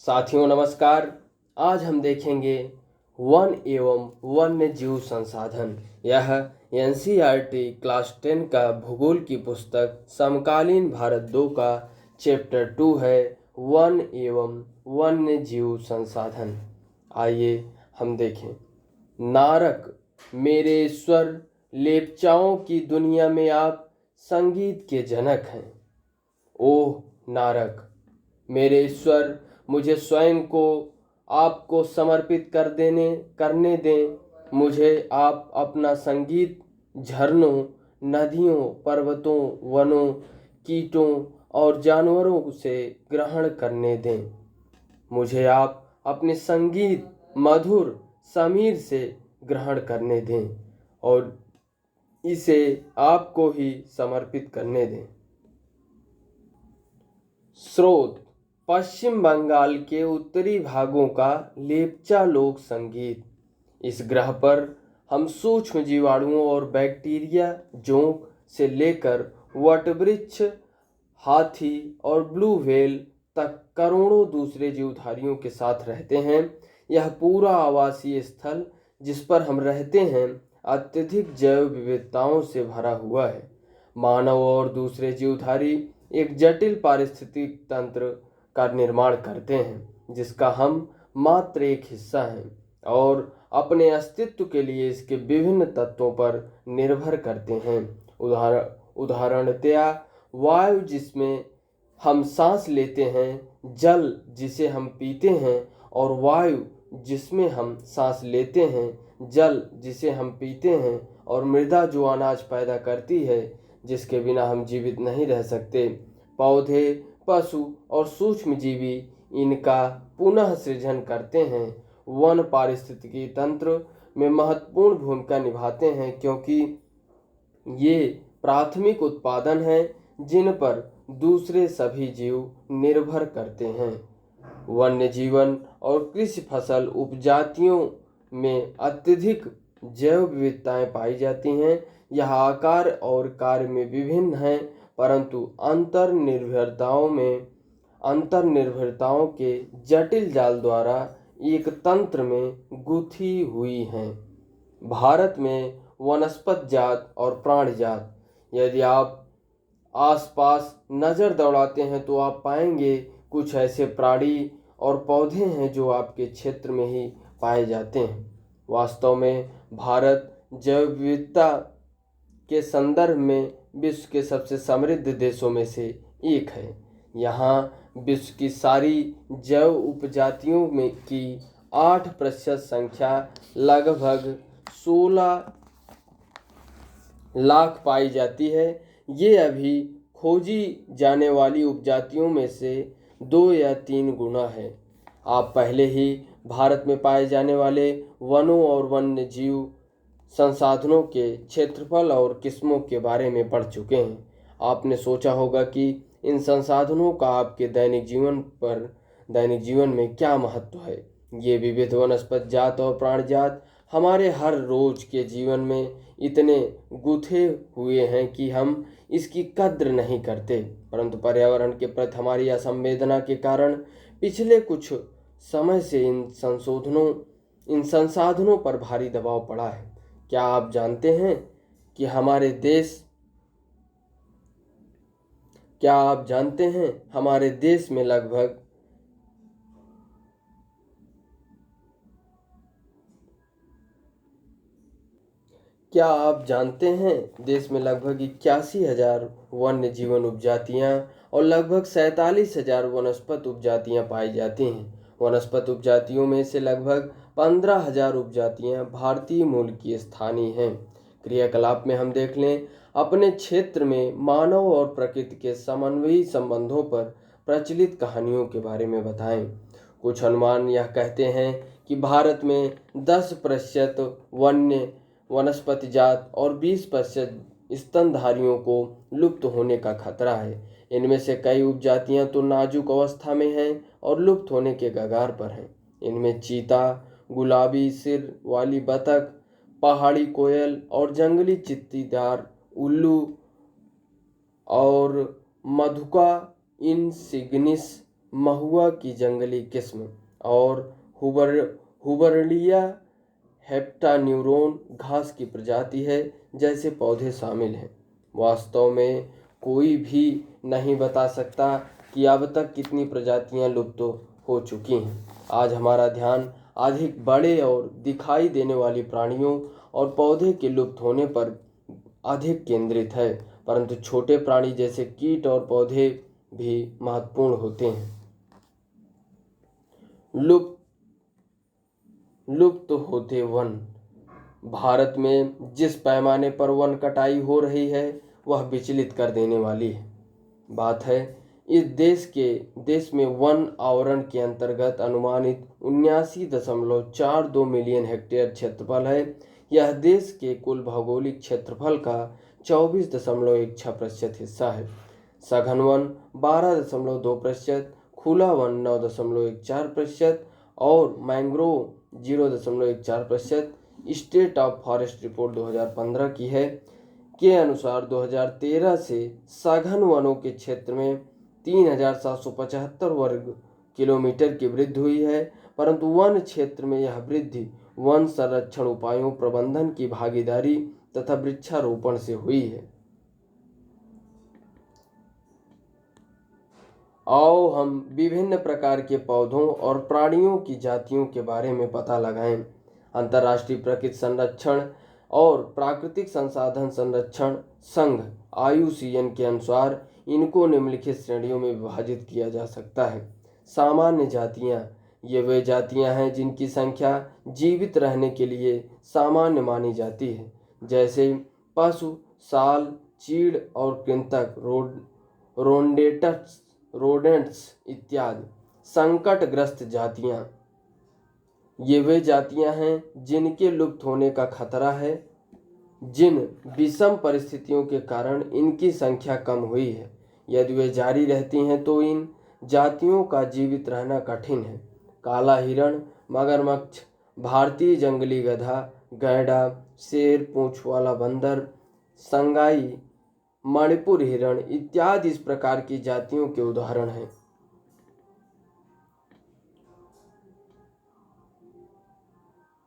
साथियों नमस्कार। आज हम देखेंगे वन एवं वन्य जीव संसाधन। यह एनसीईआरटी क्लास 10 का भूगोल की पुस्तक समकालीन भारत 2 का चैप्टर 2 है, वन एवं वन्य जीव संसाधन। आइए हम देखें। नारक मेरे ईश्वर, लेप्चाओं की दुनिया में आप संगीत के जनक हैं। ओह नारक मेरे ईश्वर, मुझे स्वयं को आपको समर्पित करने दें। मुझे आप अपना संगीत झरनों, नदियों, पर्वतों, वनों, कीटों और जानवरों से ग्रहण करने दें। मुझे आप अपने संगीत मधुर समीर से ग्रहण करने दें और इसे आपको ही समर्पित करने दें। स्रोत: पश्चिम बंगाल के उत्तरी भागों का लेप्चा लोक संगीत। इस ग्रह पर हम सूक्ष्म जीवाणुओं और बैक्टीरिया, जोंक से लेकर वटवृक्ष, हाथी और ब्लू व्हेल तक करोड़ों दूसरे जीवधारियों के साथ रहते हैं। यह पूरा आवासीय स्थल जिस पर हम रहते हैं अत्यधिक जैव विविधताओं से भरा हुआ है। मानव और दूसरे जीवधारी एक जटिल पारिस्थितिक तंत्र का निर्माण करते हैं जिसका हम मात्र एक हिस्सा हैं और अपने अस्तित्व के लिए इसके विभिन्न तत्वों पर निर्भर करते हैं। उदाहरणतया वायु जिसमें हम सांस लेते हैं, जल जिसे हम पीते हैं और वायु जिसमें हम सांस लेते हैं, जल जिसे हम पीते हैं और मृदा जो अनाज पैदा करती है जिसके बिना हम जीवित नहीं रह सकते। पौधे, पशु और सूक्ष्मजीवी इनका पुनः सृजन करते हैं। वन पारिस्थितिकी तंत्र में महत्वपूर्ण भूमिका निभाते हैं क्योंकि ये प्राथमिक उत्पादन हैं जिन पर दूसरे सभी जीव निर्भर करते हैं। वन्य जीवन और कृषि फसल उपजातियों में अत्यधिक जैव विविधताएं पाई जाती हैं। यह आकार और कार्य में विभिन्न हैं परंतु अंतर्निर्भरताओं के जटिल जाल द्वारा एक तंत्र में गुथी हुई हैं। भारत में वनस्पत जात और प्राणी जात। यदि आप आसपास नज़र दौड़ाते हैं तो आप पाएंगे कुछ ऐसे प्राणी और पौधे हैं जो आपके क्षेत्र में ही पाए जाते हैं। वास्तव में भारत जैव विविधता के संदर्भ में विश्व के सबसे समृद्ध देशों में से एक है। यहाँ विश्व की सारी जैव उपजातियों में की 8% संख्या लगभग 16 लाख पाई जाती है। ये अभी खोजी जाने वाली उपजातियों में से 2 या 3 गुना है। आप पहले ही भारत में पाए जाने वाले वनों और वन्य जीव संसाधनों के क्षेत्रफल और किस्मों के बारे में पढ़ चुके हैं। आपने सोचा होगा कि इन संसाधनों का आपके दैनिक जीवन में क्या महत्व है। ये विविध वनस्पत जात और प्राणी जात हमारे हर रोज के जीवन में इतने गुथे हुए हैं कि हम इसकी कद्र नहीं करते, परंतु पर्यावरण के प्रति हमारी असंवेदना के कारण पिछले कुछ समय से इन संसाधनों पर भारी दबाव पड़ा है। क्या आप जानते हैं कि हमारे देश में लगभग 81,000 वन्य जीवन उपजातियां और लगभग 47,000 वनस्पत उपजातियां पाई जाती हैं। वनस्पत उपजातियों में से लगभग 15,000 उपजातियां भारतीय मूल की स्थानीय हैं। क्रियाकलाप में हम देख लें, अपने क्षेत्र में मानव और प्रकृति के समन्वयी संबंधों पर प्रचलित कहानियों के बारे में बताएं। कुछ अनुमान यह कहते हैं कि भारत में 10% वनस्पति जात और 20% स्तनधारियों को लुप्त होने का खतरा है। इनमें से कई उपजातियां तो नाजुक अवस्था में हैं और लुप्त होने के कगार पर हैं। इनमें चीता, गुलाबी सिर वाली बतख, पहाड़ी कोयल और जंगली चित्तीदार उल्लू और मधुका इनसिग्निस महुआ की जंगली किस्म और हुबरलिया हेप्टान्यूरोन घास की प्रजाति है जैसे पौधे शामिल हैं। वास्तव में कोई भी नहीं बता सकता कि अब तक कितनी प्रजातियां लुप्त हो चुकी हैं। आज हमारा ध्यान अधिक बड़े और दिखाई देने वाली प्राणियों और पौधे के लुप्त होने पर अधिक केंद्रित है, परंतु छोटे प्राणी जैसे कीट और पौधे भी महत्वपूर्ण होते हैं। लुप्त होते वन। भारत में जिस पैमाने पर वन कटाई हो रही है वह विचलित कर देने वाली बात है। इस देश में वन आवरण के अंतर्गत अनुमानित 79.42 मिलियन हेक्टेयर क्षेत्रफल है। यह देश के कुल भौगोलिक क्षेत्रफल का 24.16% हिस्सा है। सघन वन 12.2%, खुला वन 9.14% और mangrove 0.14%। State of forest report 2015 की है के अनुसार 2013 से सघन वनों के क्षेत्र में 3,775 वर्ग किलोमीटर की वृद्धि हुई है, परंतु वन क्षेत्र में यह वृद्धि वन संरक्षण उपायों, प्रबंधन की भागीदारी तथा वृक्षारोपण से हुई है। आओ हम विभिन्न प्रकार के पौधों और प्राणियों की जातियों के बारे में पता लगाएं। अंतर्राष्ट्रीय प्रकृति संरक्षण और प्राकृतिक संसाधन संरक्षण संघ IUCN के अनुसार इनको निम्नलिखित श्रेणियों में विभाजित किया जा सकता है। सामान्य जातियां। ये वे जातियां हैं जिनकी संख्या जीवित रहने के लिए सामान्य मानी जाती है, जैसे पशु, साल, चीड़ और कृंतक, रोडेंट्स इत्यादि। संकटग्रस्त जातियां। ये वे जातियां हैं जिनके लुप्त होने का खतरा है, जिन विषम परिस्थितियों के कारण इनकी संख्या कम हुई है। यदि वे जारी रहती हैं तो इन जातियों का जीवित रहना कठिन है। काला हिरण, मगरमच्छ, भारतीय जंगली गधा, गैंडा, शेर, पूंछ वाला बंदर, संगाई, मणिपुर हिरण इत्यादि इस प्रकार की जातियों के उदाहरण हैं।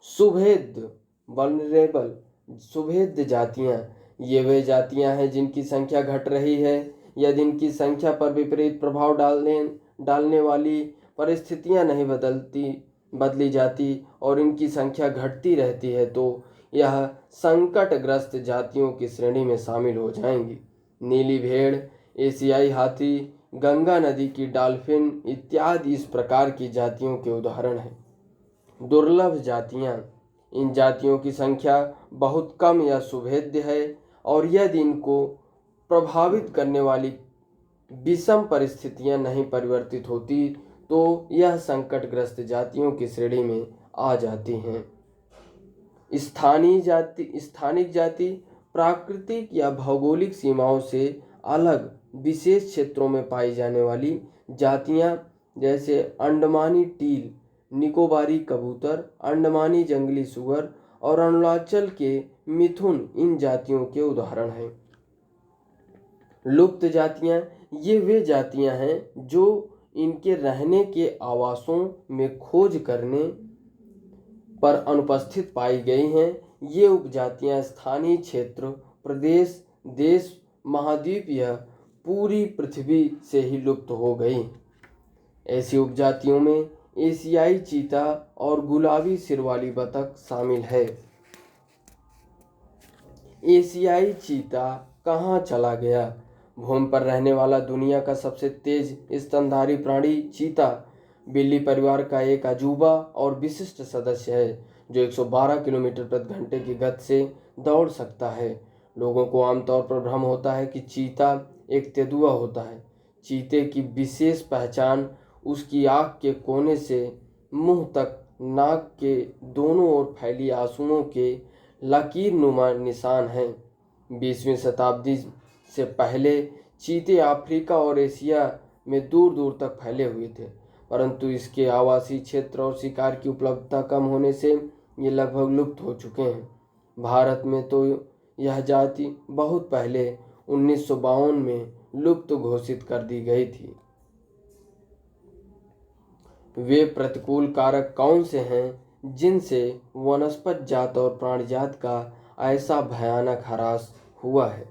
सुभेद्य वल्नरेबल। सुभेद्य जातियां। ये वे जातियां हैं जिनकी संख्या घट रही है। यदि इनकी संख्या पर विपरीत प्रभाव डालने वाली परिस्थितियां नहीं बदली जाती और इनकी संख्या घटती रहती है तो यह संकटग्रस्त जातियों की श्रेणी में शामिल हो जाएंगी। नीली भेड़, एशियाई हाथी, गंगा नदी की डॉल्फिन इत्यादि इस प्रकार की जातियों के उदाहरण हैं। दुर्लभ जातियां। इन जातियों की संख्या बहुत कम या सुभेद्य है और यदि इनको प्रभावित करने वाली विषम परिस्थितियां नहीं परिवर्तित होती तो यह संकटग्रस्त जातियों की श्रेणी में आ जाती हैं। स्थानिक जाति प्राकृतिक या भौगोलिक सीमाओं से अलग विशेष क्षेत्रों में पाई जाने वाली जातियां, जैसे अंडमानी टील, निकोबारी कबूतर, अंडमानी जंगली सुअर और अरुणाचल के मिथुन इन जातियों के उदाहरण हैं। लुप्त जातियां। ये वे जातियां हैं जो इनके रहने के आवासों में खोज करने पर अनुपस्थित पाई गई हैं। ये उपजातियां स्थानीय क्षेत्र, प्रदेश, देश, महाद्वीप या पूरी पृथ्वी से ही लुप्त हो गई। ऐसी उपजातियों में एशियाई चीता और गुलाबी सिर वाली बतख शामिल है। एशियाई चीता कहाँ चला गया? भूमि पर रहने वाला दुनिया का सबसे तेज स्तनधारी प्राणी चीता बिल्ली परिवार का एक अजूबा और विशिष्ट सदस्य है जो 112 किलोमीटर प्रति घंटे की गति से दौड़ सकता है। लोगों को आमतौर पर भ्रम होता है कि चीता एक तेंदुआ होता है। चीते की विशेष पहचान उसकी आँख के कोने से मुंह तक नाक के दोनों ओर फैली आंसुओं के लकीर नुमा निशान हैं। 20वीं शताब्दी से पहले चीते अफ्रीका और एशिया में दूर दूर तक फैले हुए थे, परंतु इसके आवासीय क्षेत्र और शिकार की उपलब्धता कम होने से ये लगभग लुप्त हो चुके हैं। भारत में तो यह जाति बहुत पहले 1952 में लुप्त घोषित कर दी गई थी। वे प्रतिकूल कारक कौन से हैं जिनसे वनस्पति जात और प्राणी जात का ऐसा भयानक ह्रास हुआ है?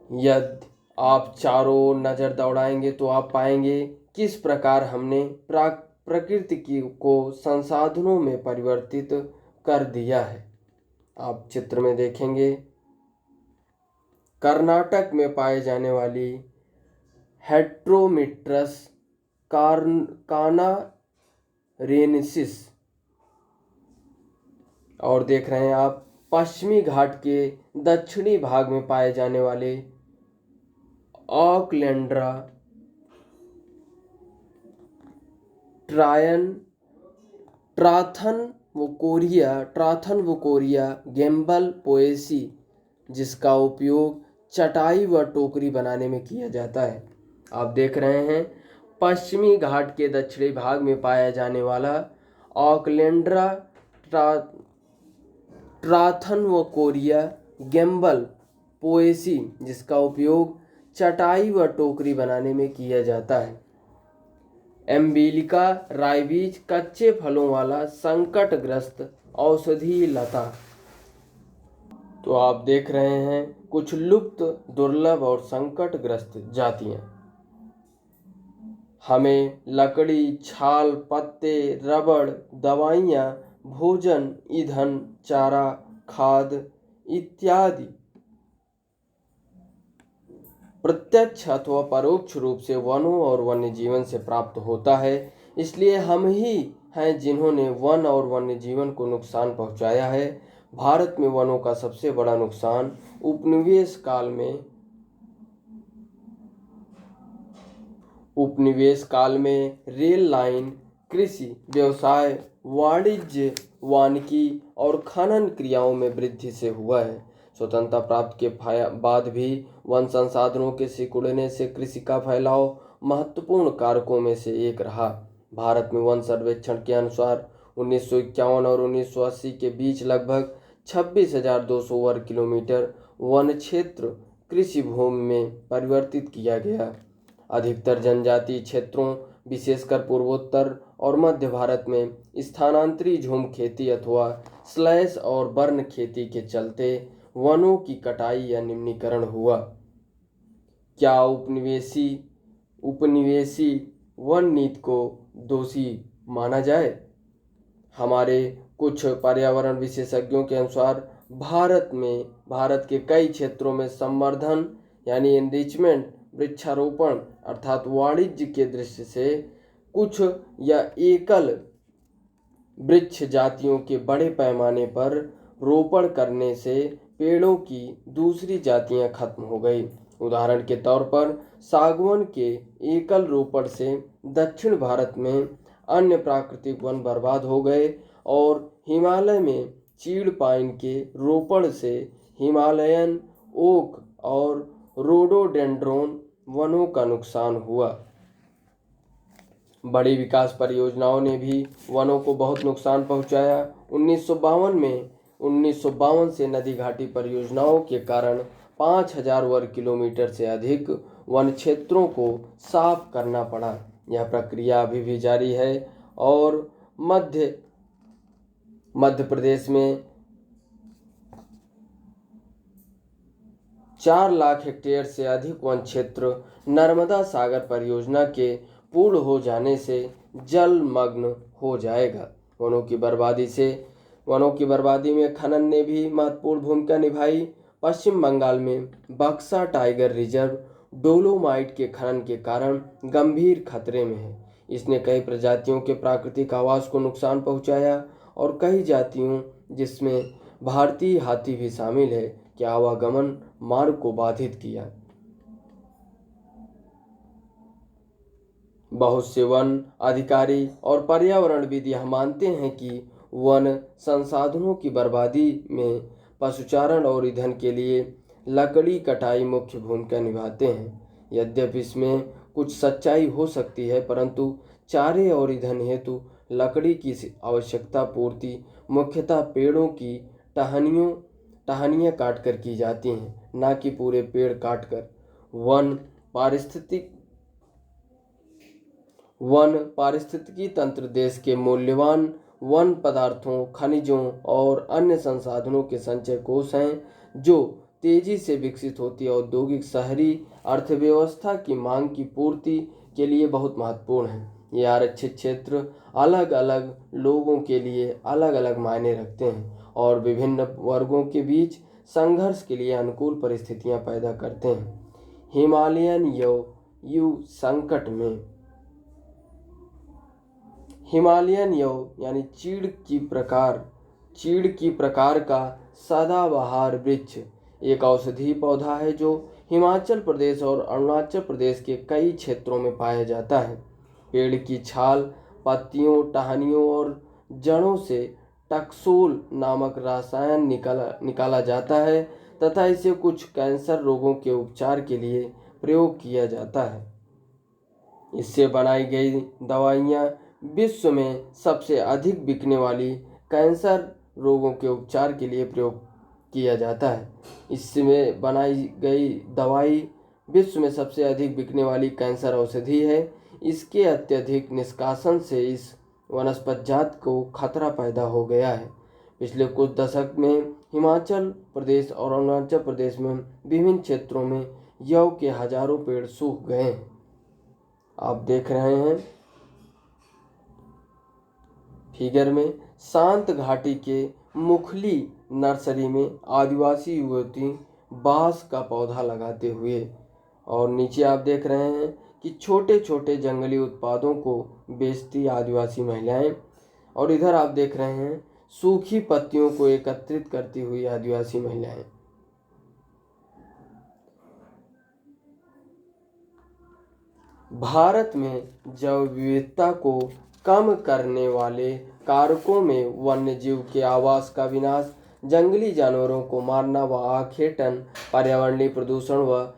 यदि आप चारों नज़र दौड़ाएंगे तो आप पाएंगे किस प्रकार हमने प्रकृति को संसाधनों में परिवर्तित कर दिया है। आप चित्र में देखेंगे कर्नाटक में पाए जाने वाली हेट्रोमिट्रस कानारेनेसिस, और देख रहे हैं आप पश्चिमी घाट के दक्षिणी भाग में पाए जाने वाले ऑकलैंड्रा ट्राथनवोकोरिया गैम्बल पोएसी, जिसका उपयोग चटाई व टोकरी बनाने में किया जाता है। आप देख रहे हैं पश्चिमी घाट के दक्षिणी भाग में पाया जाने वाला ऑकलैंड्रा ट्राथनवोकोरिया गैम्बल पोएसी, जिसका उपयोग चटाई व टोकरी बनाने में किया जाता है। एम्बिलिका राइबीज कच्चे फलों वाला संकटग्रस्त औषधीय लता। तो आप देख रहे हैं कुछ लुप्त, दुर्लभ और संकटग्रस्त जातियां। हमें लकड़ी, छाल, पत्ते, रबड़, दवाइयाँ, भोजन, ईंधन, चारा, खाद इत्यादि प्रत्यक्ष अथवा परोक्ष रूप से वनों और वन्य जीवन से प्राप्त होता है। इसलिए हम ही हैं जिन्होंने वन और वन्य जीवन को नुकसान पहुंचाया है। भारत में वनों का सबसे बड़ा नुकसान उपनिवेश काल में रेल लाइन, कृषि, व्यवसाय, वाणिज्य, वानिकी और खनन क्रियाओं में वृद्धि से हुआ है। स्वतंत्रता प्राप्त के बाद भी वन संसाधनों के सिकुड़ने से कृषि का फैलाव महत्वपूर्ण कारकों में से एक रहा। भारत में वन सर्वेक्षण के अनुसार 1951 और 1980 के बीच लगभग 26,200 वर्ग किलोमीटर वन क्षेत्र कृषि भूमि में परिवर्तित किया गया। अधिकतर जनजातीय क्षेत्रों, विशेषकर पूर्वोत्तर और मध्य भारत में स्थानांतरी झूम खेती अथवा स्लैश और बर्न खेती के चलते वनों की कटाई या निम्नीकरण हुआ। क्या उपनिवेशी वन नीति को दोषी माना जाए? हमारे कुछ पर्यावरण विशेषज्ञों के अनुसार भारत के कई क्षेत्रों में संवर्धन यानी एनरिचमेंट, वृक्षारोपण अर्थात वाणिज्य के दृष्टि से कुछ या एकल वृक्ष जातियों के बड़े पैमाने पर रोपण करने से पेड़ों की दूसरी जातियां खत्म हो गई। उदाहरण के तौर पर सागवान के एकल रोपण से दक्षिण भारत में अन्य प्राकृतिक वन बर्बाद हो गए और हिमालय में चीड़ पाइन के रोपण से हिमालयन ओक और रोडोडेंड्रोन वनों का नुकसान हुआ। बड़ी विकास परियोजनाओं ने भी वनों को बहुत नुकसान पहुंचाया। 1952 से नदी घाटी परियोजनाओं के कारण 5,000 वर्ग किलोमीटर से अधिक वन क्षेत्रों को साफ करना पड़ा। यह प्रक्रिया अभी भी जारी है और मध्य प्रदेश में 4 लाख हेक्टेयर से अधिक वन क्षेत्र नर्मदा सागर परियोजना के पूर्ण हो जाने से जलमग्न हो जाएगा। वनों की बर्बादी में खनन ने भी महत्वपूर्ण भूमिका निभाई। पश्चिम बंगाल में बक्सा टाइगर रिजर्व डोलोमाइट के खनन के कारण गंभीर खतरे में है। इसने कई प्रजातियों के प्राकृतिक आवास को नुकसान पहुंचाया और कई जातियों, जिसमें भारतीय हाथी भी शामिल है, के आवागमन मार्ग को बाधित किया। बहुत से वन अधिकारी और पर्यावरणविद यह मानते हैं कि वन संसाधनों की बर्बादी में पशुचारण और ईंधन के लिए लकड़ी कटाई मुख्य भूमिका निभाते हैं। यद्यपि इसमें कुछ सच्चाई हो सकती है, परंतु चारे और ईंधन हेतु लकड़ी की आवश्यकता पूर्ति मुख्यतः पेड़ों की टहनियाँ काटकर की जाती हैं, न कि पूरे पेड़ काटकर। वन वन पारिस्थितिकी तंत्र देश के मूल्यवान वन पदार्थों, खनिजों और अन्य संसाधनों के संचय कोष हैं जो तेजी से विकसित होती औद्योगिक शहरी अर्थव्यवस्था की मांग की पूर्ति के लिए बहुत महत्वपूर्ण है। ये आरक्षित क्षेत्र अलग अलग लोगों के लिए अलग अलग मायने रखते हैं और विभिन्न वर्गों के बीच संघर्ष के लिए अनुकूल परिस्थितियां पैदा करते हैं। हिमालयन यू संकट में हिमालयन यानी चीड़ की प्रकार का सदाबहार वृक्ष एक औषधीय पौधा है जो हिमाचल प्रदेश और अरुणाचल प्रदेश के कई क्षेत्रों में पाया जाता है। पेड़ की छाल, पत्तियों, टहनियों और जड़ों से टक्सोल नामक रसायन निकाला जाता है तथा इसे कुछ कैंसर रोगों के उपचार के लिए प्रयोग किया जाता है। इससे बनाई गई दवाइयाँ विश्व में सबसे अधिक बिकने वाली कैंसर रोगों के उपचार के लिए प्रयोग किया जाता है। इसमें बनाई गई दवाई विश्व में सबसे अधिक बिकने वाली कैंसर औषधि है। इसके अत्यधिक निष्कासन से इस वनस्पति जात को खतरा पैदा हो गया है। पिछले कुछ दशक में हिमाचल प्रदेश और अरुणाचल प्रदेश में विभिन्न क्षेत्रों में यव के हजारों पेड़ सूख गए हैं। आप देख रहे हैं फिगर में शांत घाटी के मुखली नर्सरी में आदिवासी युवती बांस का पौधा लगाते हुए, और नीचे आप देख रहे हैं कि छोटे छोटे जंगली उत्पादों को बेचती आदिवासी महिलाएं, और इधर आप देख रहे हैं सूखी पत्तियों को एकत्रित करती हुई आदिवासी महिलाएं। भारत में जैव विविधता को कम करने वाले कारकों में वन्यजीव के आवास का विनाश, जंगली जानवरों को मारना व आखेटन, पर्यावरणीय प्रदूषण व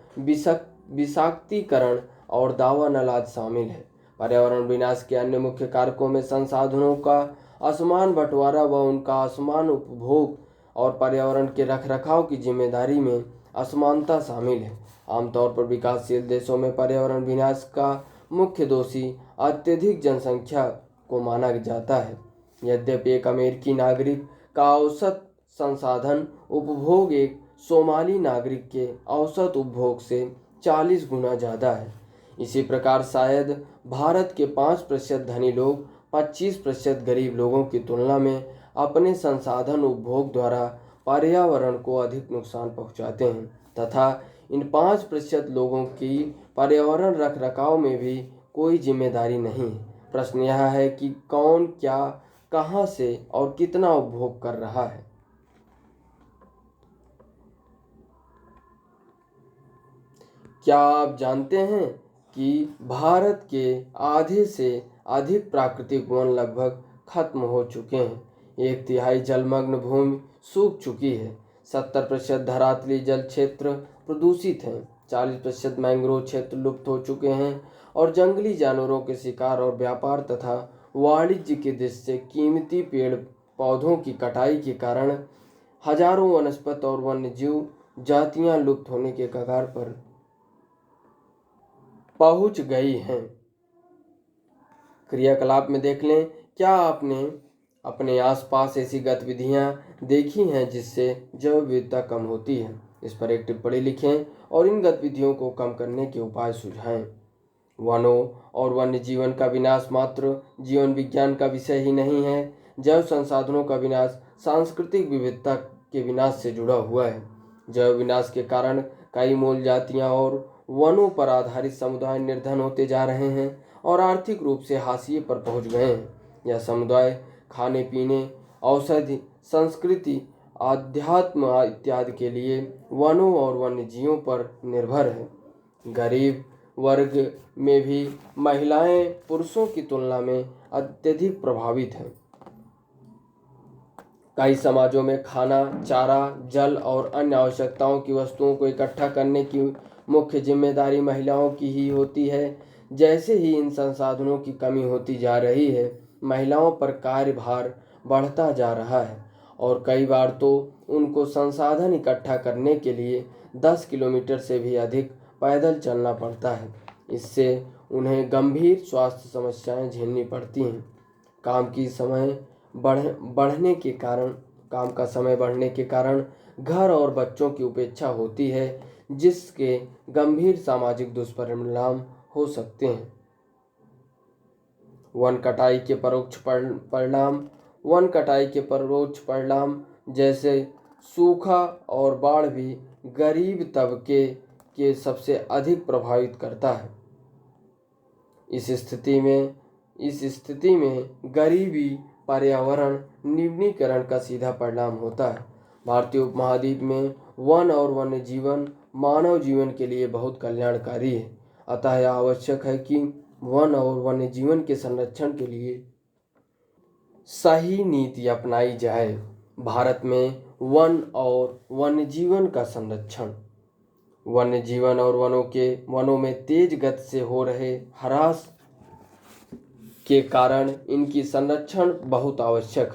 विषाक्तीकरण और दावा नलाद शामिल है। पर्यावरण विनाश के अन्य मुख्य कारकों में संसाधनों का असमान बंटवारा व उनका असमान उपभोग और पर्यावरण के रखरखाव की जिम्मेदारी में असमानता शामिल है। आमतौर पर विकासशील देशों में पर्यावरण विनाश का मुख्य दोषी अत्यधिक जनसंख्या को माना जाता है। यद्यपि एक अमेरिकी नागरिक का औसत संसाधन उपभोग एक सोमाली नागरिक के औसत उपभोग से 40 गुना ज़्यादा है। इसी प्रकार शायद भारत के 5% धनी लोग 25% गरीब लोगों की तुलना में अपने संसाधन उपभोग द्वारा पर्यावरण को अधिक नुकसान पहुंचाते हैं तथा इन 5% लोगों की पर्यावरण रखरखाव में भी कोई जिम्मेदारी नहीं है। प्रश्न यह है कि कौन, क्या, कहां से और कितना उपभोग कर रहा है। क्या आप जानते हैं कि भारत के आधे से अधिक प्राकृतिक वन लगभग खत्म हो चुके हैं। 1/3 जलमग्न भूमि सूख चुकी है। 70% धरातली जल क्षेत्र प्रदूषित हैं। 40% मैंग्रोव क्षेत्र लुप्त हो चुके हैं और जंगली जानवरों के शिकार और व्यापार तथा वाणिज्य की दृष्टि से कीमती पेड़ पौधों की कटाई के कारण हजारों वनस्पति और वन्यजीव जातियां लुप्त होने के कगार पर पहुंच गई हैं। क्रियाकलाप में देख लें, क्या आपने अपने आसपास ऐसी गतिविधियां देखी हैं जिससे जैव विविधता कम होती है। इस पर एक टिप्पणी लिखें और इन गतिविधियों को कम करने के उपाय सुझाएं। वनों और वन्य जीवन का विनाश मात्र जीवन विज्ञान का विषय ही नहीं है। जैव संसाधनों का विनाश सांस्कृतिक विविधता के विनाश से जुड़ा हुआ है। जैव विनाश के कारण कई मूल जातियां और वनों पर आधारित समुदाय निर्धन होते जा रहे हैं और आर्थिक रूप से हाशिए पर पहुंच गए हैं। यह समुदाय खाने पीने, औषधि, संस्कृति, आध्यात्म इत्यादि के लिए वनों और वन्यजीवों पर निर्भर है। गरीब वर्ग में भी महिलाएं पुरुषों की तुलना में अत्यधिक प्रभावित हैं। कई समाजों में खाना, चारा, जल और अन्य आवश्यकताओं की वस्तुओं को इकट्ठा करने की मुख्य जिम्मेदारी महिलाओं की ही होती है। जैसे ही इन संसाधनों की कमी होती जा रही है, महिलाओं पर कार्यभार बढ़ता जा रहा है और कई बार तो उनको संसाधन इकट्ठा करने के लिए 10 किलोमीटर से भी अधिक पैदल चलना पड़ता है। इससे उन्हें गंभीर स्वास्थ्य समस्याएं झेलनी पड़ती हैं। काम की समय बढ़ने के कारण काम का समय बढ़ने के कारण घर और बच्चों की उपेक्षा होती है, जिसके गंभीर सामाजिक दुष्परिणाम हो सकते हैं। वन कटाई के परोक्ष परिणाम जैसे सूखा और बाढ़ भी गरीब तबके के सबसे अधिक प्रभावित करता है। इस स्थिति में गरीबी पर्यावरण निम्नीकरण का सीधा परिणाम होता है। भारतीय उपमहाद्वीप में वन और वन्य जीवन मानव जीवन के लिए बहुत कल्याणकारी है। अतः यह आवश्यक है कि वन और वन्य जीवन के संरक्षण के लिए सही नीति अपनाई जाए। भारत में वन और वन्य जीवन का संरक्षण। वन्य जीवन और वनों में तेज गति से हो रहे ह्रास के कारण इनकी संरक्षण बहुत आवश्यक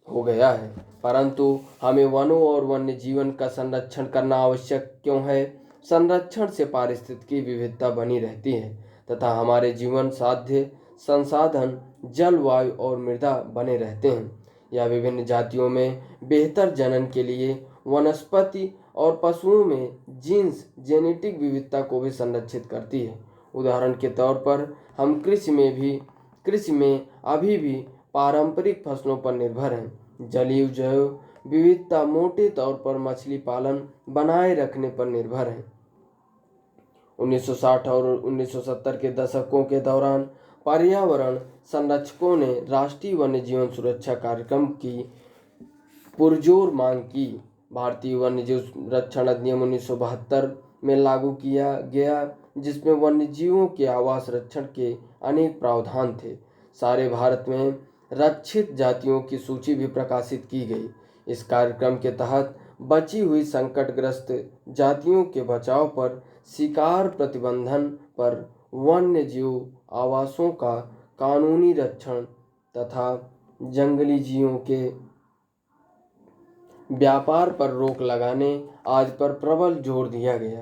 हो गया है। परंतु हमें वनों और वन्य जीवन का संरक्षण करना आवश्यक क्यों है? संरक्षण से पारिस्थितिकी विविधता बनी रहती है तथा हमारे जीवन साध्य संसाधन जल, वायु और मृदा बने रहते हैं। यह विभिन्न जातियों में बेहतर जनन के लिए वनस्पति और पशुओं में जेनेटिक विविधता को भी संरक्षित करती है। उदाहरण के तौर पर हम कृषि में अभी भी पारंपरिक फसलों पर निर्भर हैं। जलीय जैव विविधता मोटे तौर पर मछली पालन बनाए रखने पर निर्भर है। 1960 और 1970 के दशकों के दौरान पर्यावरण संरक्षकों ने राष्ट्रीय वन्य जीवन सुरक्षा कार्यक्रम की पुरजोर मांग की। भारतीय वन्य जीव संरक्षण अधिनियम 1972 में लागू किया गया, जिसमें वन्य जीवों के आवास रक्षण के अनेक प्रावधान थे। सारे भारत में रक्षित जातियों की सूची भी प्रकाशित की गई। इस कार्यक्रम के तहत बची हुई संकटग्रस्त जातियों के बचाव पर, शिकार प्रतिबंधन पर, वन्य जीव आवासों का कानूनी रक्षण तथा जंगली जीवों के व्यापार पर रोक लगाने आदि पर प्रबल जोर दिया गया।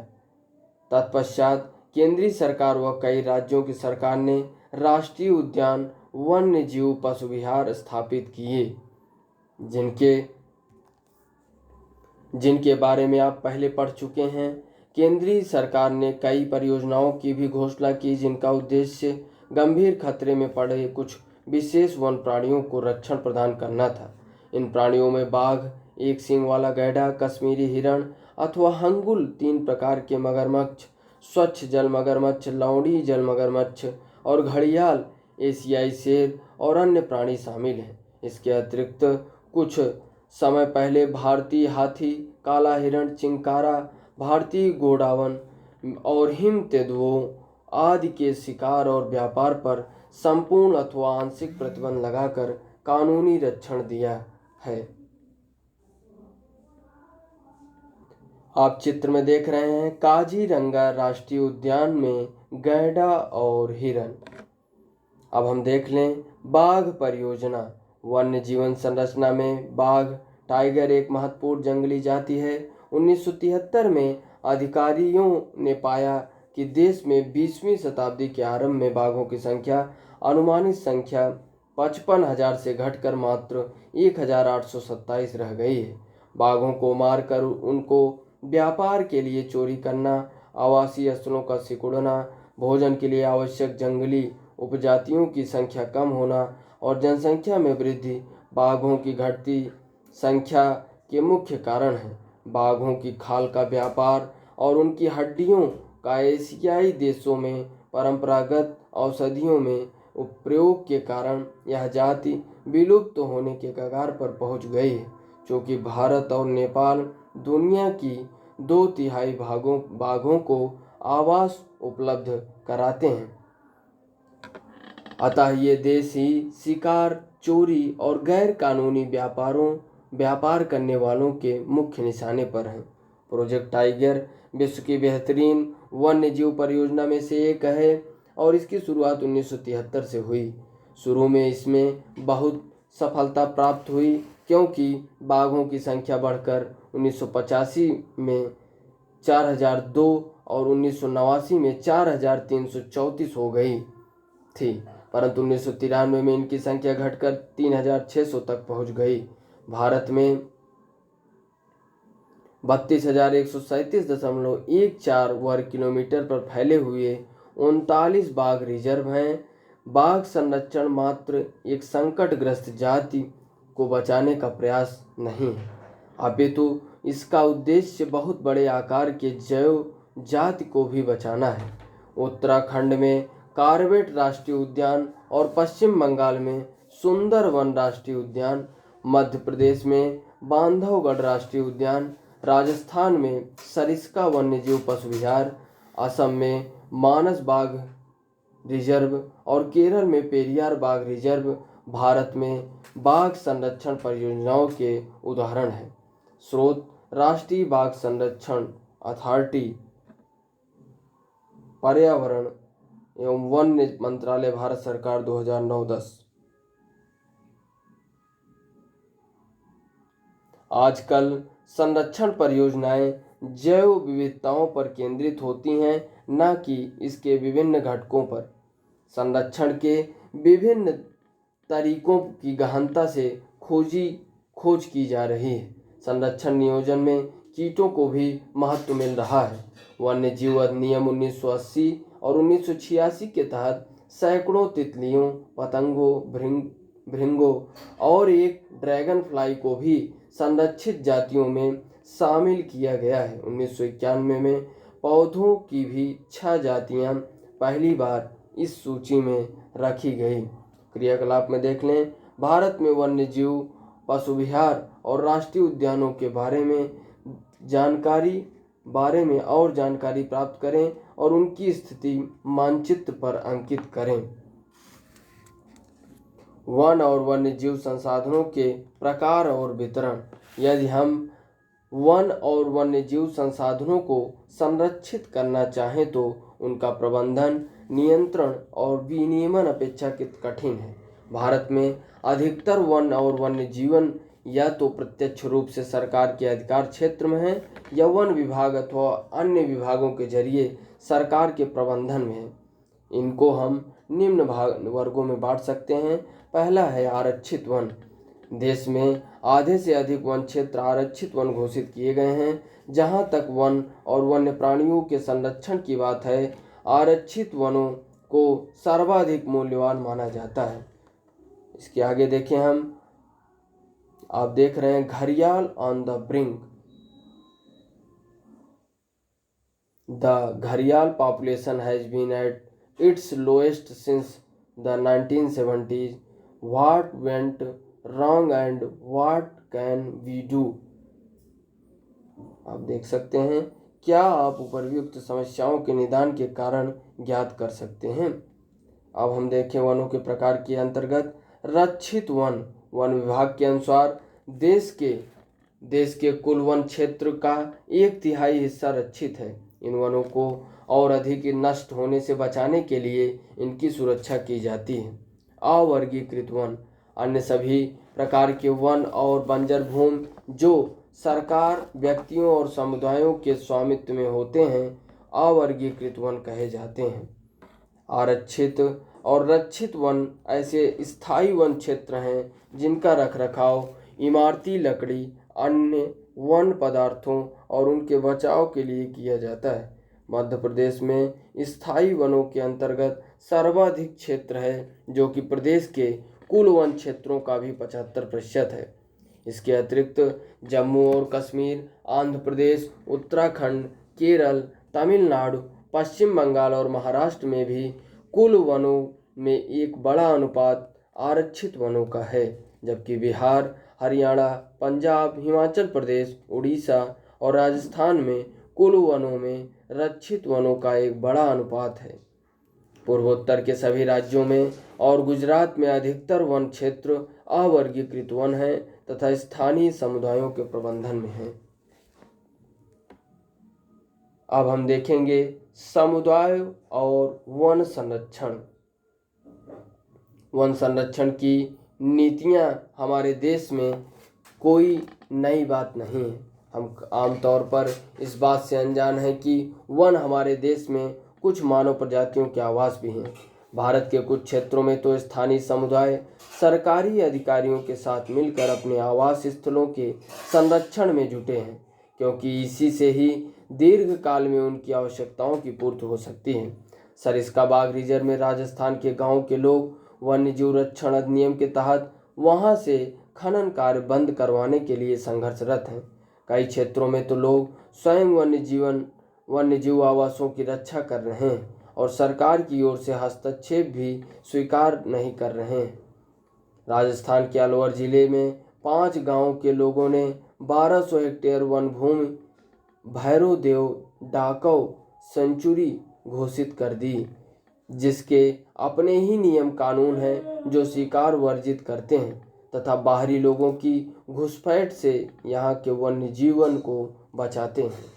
तत्पश्चात केंद्रीय सरकार व कई राज्यों की सरकार ने राष्ट्रीय उद्यान, वन्य जीव पशु विहार स्थापित किए, जिनके बारे में आप पहले पढ़ चुके हैं। केंद्रीय सरकार ने कई परियोजनाओं की भी घोषणा की, जिनका उद्देश्य गंभीर खतरे में पड़े कुछ विशेष वन प्राणियों को रक्षण प्रदान करना था। इन प्राणियों में बाघ, एक सींग वाला गैंडा, कश्मीरी हिरण अथवा हंगुल, 3 प्रकार के मगरमच्छ, स्वच्छ जल मगरमच्छ, लौड़ी जल मगरमच्छ और घड़ियाल, एशियाई शेर और अन्य प्राणी शामिल हैं। इसके अतिरिक्त कुछ समय पहले भारतीय हाथी, काला हिरण, चिंकारा, भारतीय गोडावन और हिम तेंदुओं आदि के शिकार और व्यापार पर संपूर्ण अथवा आंशिक प्रतिबंध लगाकर कानूनी रक्षण दिया है। आप चित्र में देख रहे हैं काजीरंगा राष्ट्रीय उद्यान में गैंडा और हिरण। अब हम देख लें बाघ परियोजना। वन्य जीवन संरचना में बाघ, टाइगर एक महत्वपूर्ण जंगली जाति है। 1973 में अधिकारियों ने पाया कि देश में 20वीं शताब्दी के आरंभ में बाघों की अनुमानित संख्या 55,000 से घटकर मात्र 1,827 रह गई है। बाघों को मारकर उनको व्यापार के लिए चोरी करना, आवासीय स्थलों का सिकुड़ना, भोजन के लिए आवश्यक जंगली उपजातियों की संख्या कम होना और जनसंख्या में वृद्धि बाघों की घटती संख्या के मुख्य कारण हैं। बाघों की खाल का व्यापार और उनकी हड्डियों का एशियाई देशों में परंपरागत औषधियों में उपयोग के कारण यह जाति विलुप्त होने के कगार पर पहुंच गई है। क्योंकि भारत और नेपाल दुनिया की 2/3 बाघों को आवास उपलब्ध कराते हैं, अतः ये देश ही शिकार, चोरी और गैर कानूनी व्यापार करने वालों के मुख्य निशाने पर हैं। प्रोजेक्ट टाइगर विश्व की बेहतरीन वन्य जीव परियोजना में से एक है और इसकी शुरुआत 1973 से हुई। शुरू में इसमें बहुत सफलता प्राप्त हुई, क्योंकि बाघों की संख्या बढ़कर 1985 में 4002 और 1989 में 4,334 हो गई थी, परंतु 1993 में इनकी संख्या घटकर 3,600 तक पहुंच गई। भारत में 32,137.14 वर्ग किलोमीटर पर फैले हुए 39 बाघ रिजर्व हैं। बाघ संरक्षण मात्र एक संकटग्रस्त जाति को बचाने का प्रयास नहीं है, अपितु इसका उद्देश्य बहुत बड़े आकार के जैव जाति को भी बचाना है। उत्तराखंड में कार्बेट राष्ट्रीय उद्यान और पश्चिम बंगाल में सुंदरवन राष्ट्रीय उद्यान, मध्य प्रदेश में बांधवगढ़ राष्ट्रीय उद्यान, राजस्थान में सरिस्का वन्यजीव पशु विहार, असम में मानस बाघ रिजर्व और केरल में पेरियार बाघ रिजर्व भारत में बाघ संरक्षण परियोजनाओं के उदाहरण हैं। स्रोत: राष्ट्रीय बाघ संरक्षण अथॉरिटी, पर्यावरण एवं वन्य मंत्रालय, भारत सरकार, 2009-10। आजकल संरक्षण परियोजनाएं जैव विविधताओं पर केंद्रित होती हैं, न कि इसके विभिन्न घटकों पर। संरक्षण के विभिन्न तरीकों की गहनता से खोज की जा रही है। संरक्षण नियोजन में कीटों को भी महत्व मिल रहा है। वन्य जीव अधिनियम 1980 और 1986 के तहत सैकड़ों तितलियों, पतंगों, भृंगों और एक ड्रैगन फ्लाई को भी संरक्षित जातियों में शामिल किया गया है। 1991 में पौधों की भी 6 जातियां पहली बार इस सूची में रखी गई। क्रियाकलाप में देख लें, भारत में वन्य जीव पशु विहार और राष्ट्रीय उद्यानों के बारे में जानकारी प्राप्त करें और उनकी स्थिति मानचित्र पर अंकित करें। वन और वन्य जीव संसाधनों के प्रकार और वितरण। यदि हम वन और वन्य जीव संसाधनों को संरक्षित करना चाहें तो उनका प्रबंधन, नियंत्रण और विनियमन अपेक्षाकृत कठिन है। भारत में अधिकतर वन और वन्य जीवन या तो प्रत्यक्ष रूप से सरकार के अधिकार क्षेत्र में है या वन विभाग अथवा अन्य विभागों के जरिए सरकार के प्रबंधन में है। इनको हम निम्न वर्गों में बांट सकते हैं। पहला है आरक्षित वन। देश में आधे से अधिक वन क्षेत्र आरक्षित वन घोषित किए गए हैं। जहां तक वन और वन्य प्राणियों के संरक्षण की बात है, आरक्षित वनों को सर्वाधिक मूल्यवान माना जाता है। इसके आगे देखें आप देख रहे हैं घड़ियाल ऑन द ब्रिंक। द घड़ियाल population has been at its lowest since the 1970s. What went wrong and what can we do? आप देख सकते हैं। क्या आप उपर्युक्त समस्याओं के निदान के कारण ज्ञात कर सकते हैं? अब हम देखें वनों के प्रकार के अंतर्गत रक्षित वन। वन विभाग के अनुसार देश के कुल वन क्षेत्र का 1/3 हिस्सा रक्षित है। इन वनों को और अधिक नष्ट होने से बचाने के लिए इनकी सुरक्षा की जाती है। अवर्गीकृत वन। अन्य सभी प्रकार के वन और बंजर भूमि जो सरकार, व्यक्तियों और समुदायों के स्वामित्व में होते हैं, अवर्गीकृत वन कहे जाते हैं। आरक्षित और रक्षित वन ऐसे स्थायी वन क्षेत्र हैं जिनका रखरखाव इमारती लकड़ी, अन्य वन पदार्थों और उनके बचाव के लिए किया जाता है। मध्य प्रदेश में स्थायी वनों के अंतर्गत सर्वाधिक क्षेत्र है, जो कि प्रदेश के कुल वन क्षेत्रों का भी 75% है। इसके अतिरिक्त जम्मू और कश्मीर, आंध्र प्रदेश, उत्तराखंड, केरल, तमिलनाडु, पश्चिम बंगाल और महाराष्ट्र में भी कुल वनों में एक बड़ा अनुपात आरक्षित वनों का है, जबकि बिहार, हरियाणा, पंजाब, हिमाचल प्रदेश, उड़ीसा और राजस्थान में कुल वनों में रक्षित वनों का एक बड़ा अनुपात है। पूर्वोत्तर के सभी राज्यों में और गुजरात में अधिकतर वन क्षेत्र अवर्गीकृत वन हैं तथा स्थानीय समुदायों के प्रबंधन में हैं। अब हम देखेंगे समुदाय और वन संरक्षण। वन संरक्षण की नीतियां हमारे देश में कोई नई बात नहीं है। हम आमतौर पर इस बात से अनजान हैं कि वन हमारे देश में कुछ मानव प्रजातियों के आवास भी हैं। भारत के कुछ क्षेत्रों में तो स्थानीय समुदाय सरकारी अधिकारियों के साथ मिलकर अपने आवास स्थलों के संरक्षण में जुटे हैं, क्योंकि इसी से ही दीर्घ काल में उनकी आवश्यकताओं की पूर्ति हो सकती है। सरिस्का बाघ रिजर्व में राजस्थान के गांव के लोग वन्यजीव रक्षण अधिनियम के तहत वहां से खनन कार्य बंद करवाने के लिए संघर्षरत हैं। कई क्षेत्रों में तो लोग स्वयं वन्यजीव आवासों की रक्षा कर रहे हैं और सरकार की ओर से हस्तक्षेप भी स्वीकार नहीं कर रहे हैं। राजस्थान के अलवर जिले में 5 गांवों के लोगों ने 1200 हेक्टेयर वन भूमि भैरव देव डाकव सेंचुरी घोषित कर दी, जिसके अपने ही नियम कानून हैं जो शिकार वर्जित करते हैं तथा बाहरी लोगों की घुसपैठ से यहाँ के वन्य जीवन को बचाते हैं।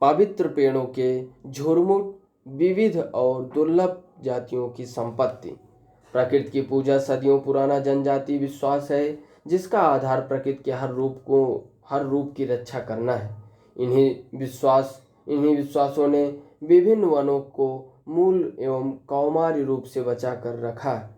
पवित्र पेड़ों के झुरमुट विविध और दुर्लभ जातियों की संपत्ति। प्रकृति की पूजा सदियों पुराना जनजातीय विश्वास है, जिसका आधार प्रकृति के हर रूप की रक्षा करना है। इन्हीं विश्वासों ने विभिन्न वनों को मूल एवं कौमार्य रूप से बचा कर रखा है,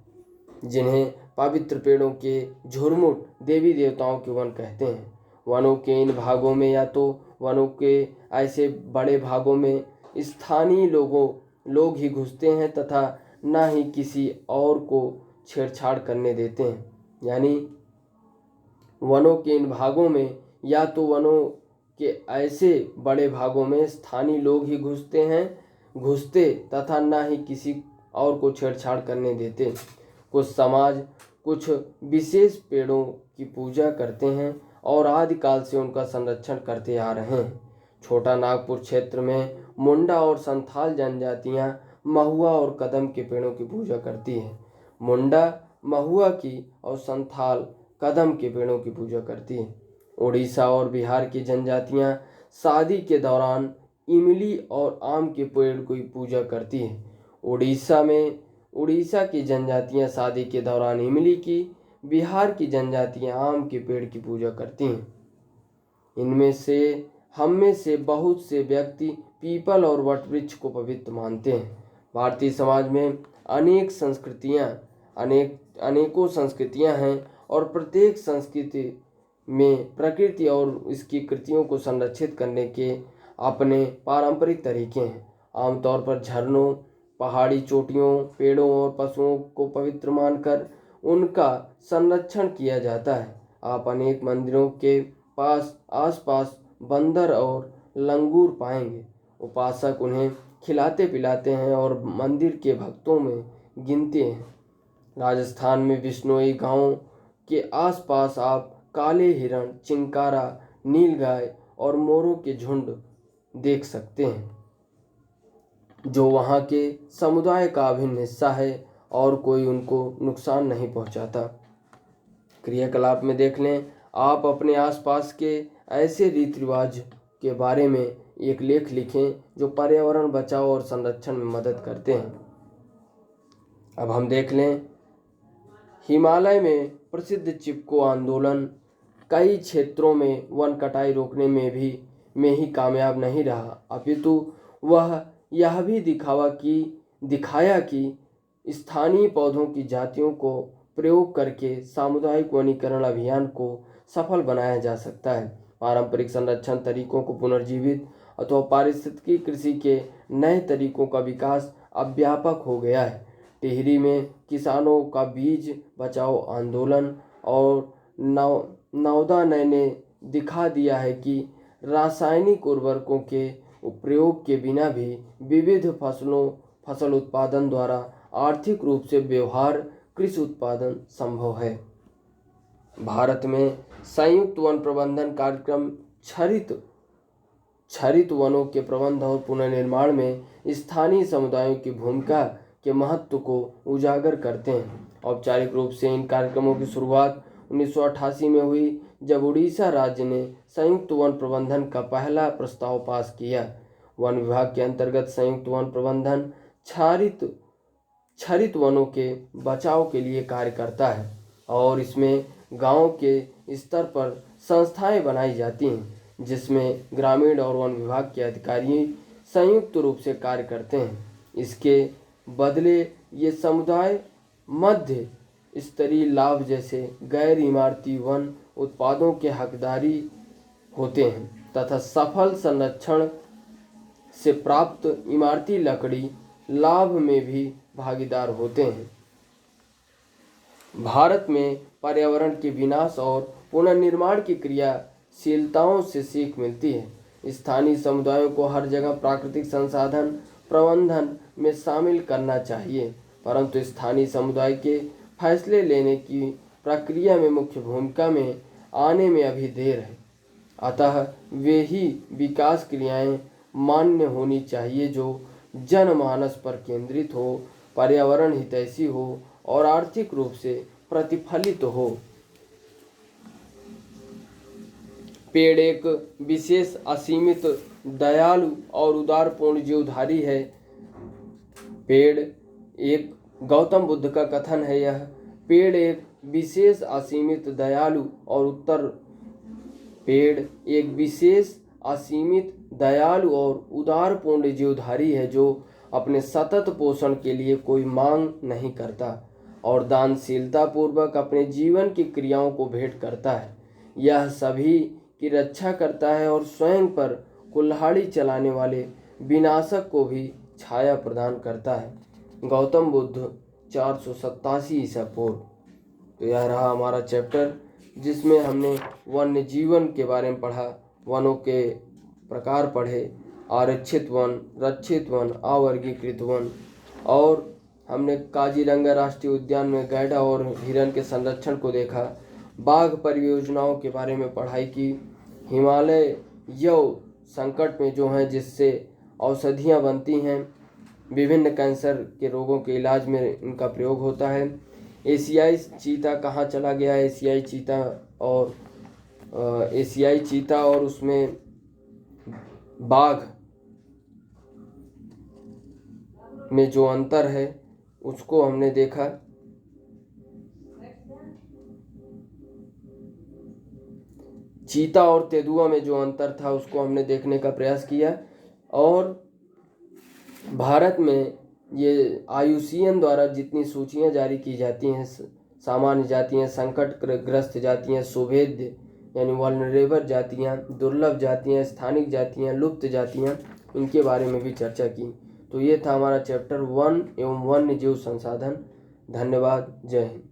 जिन्हें पवित्र पेड़ों के झुरमुट देवी देवताओं के वन कहते हैं। वनों के इन भागों में या तो वनों के ऐसे बड़े भागों में स्थानीय लोग ही घुसते हैं तथा न ही किसी और को छेड़छाड़ करने देते हैं। यानी वनों के इन भागों में या तो वनों के ऐसे बड़े भागों में स्थानीय लोग ही घुसते तथा न ही किसी और को छेड़छाड़ करने देते। कुछ समाज कुछ विशेष पेड़ों की पूजा करते हैं और आदिकाल से उनका संरक्षण करते आ रहे हैं। छोटा नागपुर क्षेत्र में मुंडा और संथाल जनजातियां महुआ और कदम के पेड़ों की पूजा करती है। मुंडा महुआ की और संथाल कदम के पेड़ों की पूजा करती है। उड़ीसा और बिहार की जनजातियां शादी के दौरान इमली और आम के पेड़ की पूजा करती है। उड़ीसा की जनजातियां शादी के दौरान इमली की, बिहार की जनजातियां आम के पेड़ की पूजा करती हैं। हम में से बहुत से व्यक्ति पीपल और वटवृक्ष को पवित्र मानते हैं। भारतीय समाज में अनेकों संस्कृतियां हैं और प्रत्येक संस्कृति में प्रकृति और इसकी कृतियों को संरक्षित करने के अपने पारंपरिक तरीके हैं। आमतौर पर झरनों, पहाड़ी चोटियों, पेड़ों और पशुओं को पवित्र मानकर उनका संरक्षण किया जाता है। आप अनेक मंदिरों के आसपास बंदर और लंगूर पाएंगे। उपासक उन्हें खिलाते पिलाते हैं और मंदिर के भक्तों में गिनते हैं। राजस्थान में बिश्नोई गांव के आसपास आप काले हिरण, चिंकारा, नीलगाय और मोरों के झुंड देख सकते हैं, जो वहां के समुदाय का अभिन्न हिस्सा है और कोई उनको नुकसान नहीं पहुंचाता। क्रियाकलाप में देख लें, आप अपने आसपास के ऐसे रीति रिवाज के बारे में एक लेख लिखें जो पर्यावरण बचाव और संरक्षण में मदद करते हैं। अब हम देख लें, हिमालय में प्रसिद्ध चिपको आंदोलन कई क्षेत्रों में वन कटाई रोकने में ही कामयाब नहीं रहा, अपितु वह यह भी दिखाया कि स्थानीय पौधों की जातियों को प्रयोग करके सामुदायिक वनीकरण अभियान को सफल बनाया जा सकता है। पारंपरिक संरक्षण तरीकों को पुनर्जीवित अथवा पारिस्थितिकी कृषि के नए तरीकों का विकास अब व्यापक हो गया है। टिहरी में किसानों का बीज बचाओ आंदोलन और नवोदय ने दिखा दिया है कि रासायनिक उर्वरकों के प्रयोग के बिना भी विविध फसल उत्पादन द्वारा आर्थिक रूप से व्यवहार कृषि उत्पादन संभव है। भारत में संयुक्त वन प्रबंधन कार्यक्रम क्षरित वनों के प्रबंध और पुनर्निर्माण में स्थानीय समुदायों की भूमिका के महत्व को उजागर करते हैं। औपचारिक रूप से इन कार्यक्रमों की शुरुआत 1988 में हुई, जब उड़ीसा राज्य ने संयुक्त वन प्रबंधन का पहला प्रस्ताव पास किया। वन विभाग के अंतर्गत संयुक्त वन प्रबंधन क्षरित वनों के बचाव के लिए कार्य करता है और इसमें गांव के स्तर पर संस्थाएं बनाई जाती हैं जिसमें ग्रामीण और वन विभाग के अधिकारी संयुक्त रूप से कार्य करते हैं। इसके बदले ये समुदाय मध्य स्तरीय लाभ जैसे गैर इमारती वन उत्पादों के हकदारी होते हैं तथा सफल संरक्षण से प्राप्त इमारती लकड़ी लाभ में भी भागीदार होते हैं। भारत में पर्यावरण के विनाश और पुनर्निर्माण की क्रियाशीलताओं से सीख मिलती है। स्थानीय समुदायों को हर जगह प्राकृतिक संसाधन प्रबंधन में शामिल करना चाहिए, परंतु स्थानीय समुदाय के फैसले लेने की प्रक्रिया में मुख्य भूमिका में आने में अभी देर है। अतः वे ही विकास क्रियाएं मान्य होनी चाहिए जो जनमानस पर केंद्रित हो, पर्यावरण हितैषी हो और आर्थिक रूप से प्रतिफलित हो। पेड़ एक विशेष असीमित दयालु और उदारपूर्ण जीवधारी है। पेड़ एक गौतम बुद्ध का कथन है यह पेड़ एक विशेष असीमित दयालु और उदारपूर्ण जीवधारी है जो अपने सतत पोषण के लिए कोई मांग नहीं करता और दानशीलता पूर्वक अपने जीवन की क्रियाओं को भेंट करता है। यह सभी की रक्षा करता है और स्वयं पर कुल्हाड़ी चलाने वाले विनाशक को भी छाया प्रदान करता है। गौतम बुद्ध 487 ईसा पूर्व। तो यह रहा हमारा चैप्टर जिसमें हमने वन्य जीवन के बारे में पढ़ा, वनों के प्रकार पढ़े, आरक्षित वन, रक्षित वन, अवर्गीकृत वन, और हमने काजीरंगा राष्ट्रीय उद्यान में गैंडा और हिरन के संरक्षण को देखा। बाघ परियोजनाओं के बारे में पढ़ाई की। हिमालय यव संकट में जो हैं जिससे औषधियाँ बनती हैं, विभिन्न कैंसर के रोगों के इलाज में इनका प्रयोग होता है। एशियाई चीता कहाँ चला गया है, एशियाई चीता और उसमें बाघ में जो अंतर है उसको हमने देखा। चीता और तेंदुआ में जो अंतर था उसको हमने देखने का प्रयास किया। और भारत में ये IUCN द्वारा जितनी सूचियां जारी की जाती हैं, सामान्य जातियां, संकटग्रस्त जातियां, सुभेद्य यानी वल्नरेबल जातियां, दुर्लभ जातियां, स्थानिक जातियां, लुप्त जातियां, इनके बारे में भी चर्चा की। तो ये था हमारा चैप्टर 1 एवं वन्य जीव संसाधन। धन्यवाद। जय हिंद।